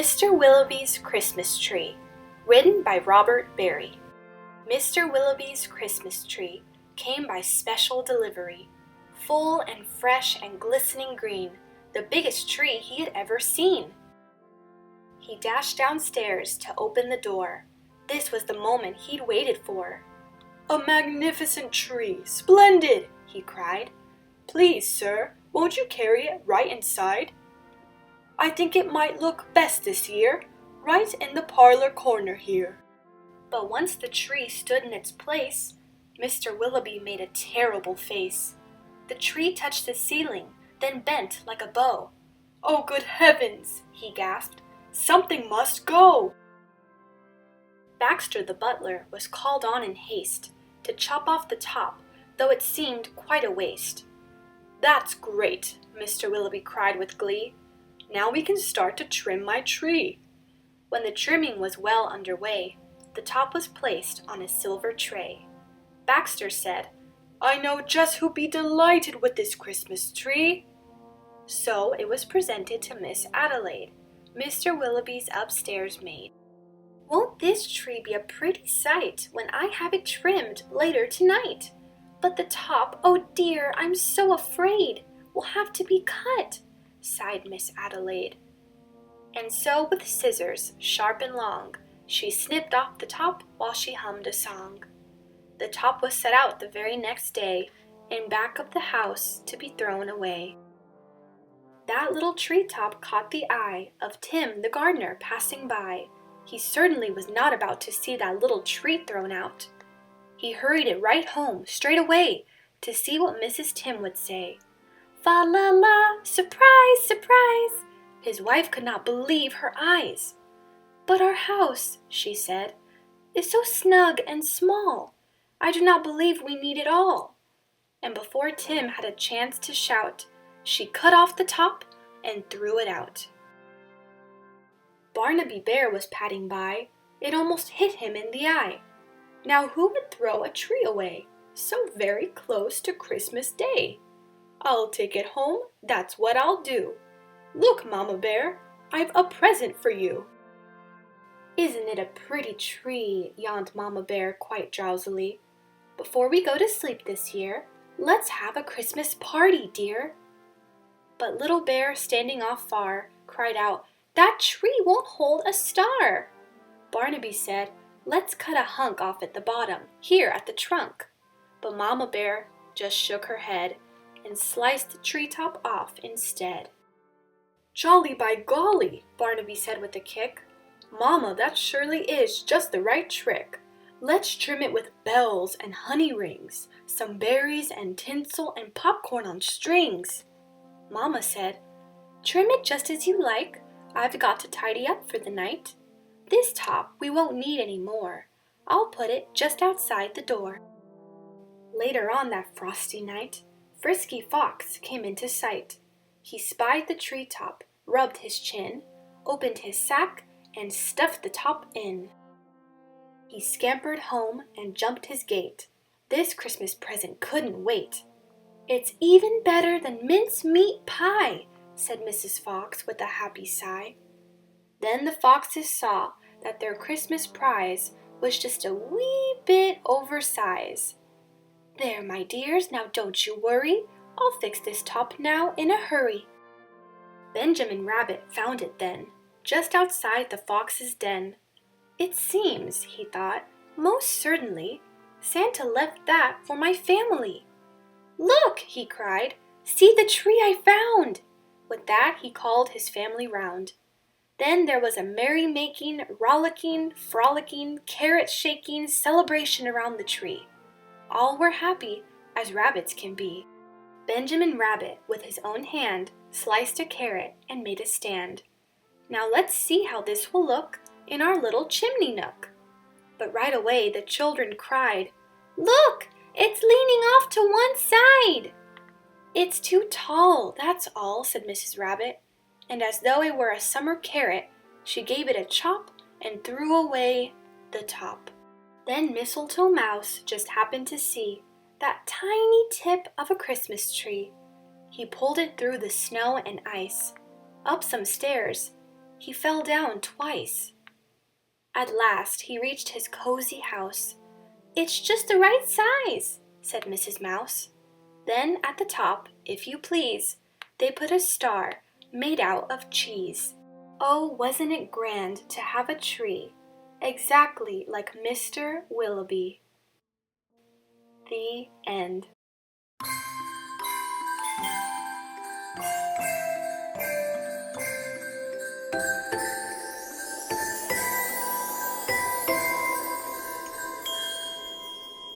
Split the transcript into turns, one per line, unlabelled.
Mr. Willowby's Christmas Tree, written by Robert Barry. Mr. Willowby's Christmas tree came by special delivery, full and fresh and glistening green, the biggest tree he had ever seen. He dashed downstairs to open the door. This was the moment he'd waited for. "A magnificent tree, splendid!" he cried. "Please, sir, won't you carry it right inside? I think it might look best this year, right in the parlor corner here." But once the tree stood in its place, Mr. Willowby made a terrible face. The tree touched the ceiling, then bent like a bow. "Oh, good heavens!" he gasped. "Something must go!" Baxter the butler was called on in haste to chop off the top, though it seemed quite a waste. "That's great!" Mr. Willowby cried with glee. "Now we can start to trim my tree." When the trimming was well underway, the top was placed on a silver tray. Baxter said, "I know just who'd be delighted with this Christmas tree." So it was presented to Miss Adelaide, Mr. Willowby's upstairs maid. "Won't this tree be a pretty sight when I have it trimmed later tonight? But the top, oh dear, I'm so afraid, will have to be cut," sighed Miss Adelaide. And so with scissors, sharp and long, she snipped off the top while she hummed a song. The top was set out the very next day in back of the house to be thrown away. That little treetop caught the eye of Tim the gardener passing by. He certainly was not about to see that little tree thrown out. He hurried it right home, straight away, to see what Mrs. Tim would say. "Fa la la, surprise, surprise!" His wife could not believe her eyes. "But our house," she said, "is so snug and small. I do not believe we need it all." And before Tim had a chance to shout, she cut off the top and threw it out. Barnaby Bear was padding by. It almost hit him in the eye. Now who would throw a tree away so very close to Christmas Day? "I'll take it home, that's what I'll do. Look, Mama Bear, I've a present for you." "Isn't it a pretty tree?" yawned Mama Bear quite drowsily. "Before we go to sleep this year, let's have a Christmas party, dear." But Little Bear, standing off far, cried out, "That tree won't hold a star." Barnaby said, "Let's cut a hunk off at the bottom, here at the trunk." But Mama Bear just shook her head and sliced the treetop off instead. "Jolly by golly," Barnaby said with a kick. "Mama, that surely is just the right trick. Let's trim it with bells and honey rings, some berries and tinsel and popcorn on strings." Mama said, "Trim it just as you like. I've got to tidy up for the night. This top we won't need any more. I'll put it just outside the door." Later on that frosty night, Frisky Fox came into sight. He spied the treetop, rubbed his chin, opened his sack, and stuffed the top in. He scampered home and jumped his gate. This Christmas present couldn't wait. "It's even better than mince-meat pie," said Mrs. Fox with a happy sigh. Then the foxes saw that their Christmas prize was just a wee bit oversize. "There, my dears, now don't you worry. I'll fix this top now in a hurry." Benjamin Rabbit found it then, just outside the fox's den. "It seems," he thought, "most certainly, Santa left that for my family." "Look!" he cried. "See the tree I found!" With that he called his family round. Then there was a merry-making, rollicking, frolicking, carrot-shaking celebration around the tree. All were happy as rabbits can be. Benjamin Rabbit, with his own hand, sliced a carrot and made a stand. "Now let's see how this will look in our little chimney nook." But right away the children cried, "Look! It's leaning off to one side!" "It's too tall, that's all," said Mrs. Rabbit. And as though it were a summer carrot, she gave it a chop and threw away the top. Then Mistletoe Mouse just happened to see that tiny tip of a Christmas tree. He pulled it through the snow and ice, up some stairs. he fell down twice. At last he reached his cozy house. "It's just the right size," said Mrs. Mouse. Then at the top, if you please, they put a star made out of cheese. Oh, wasn't it grand to have a tree exactly like Mr. Willowby? The end.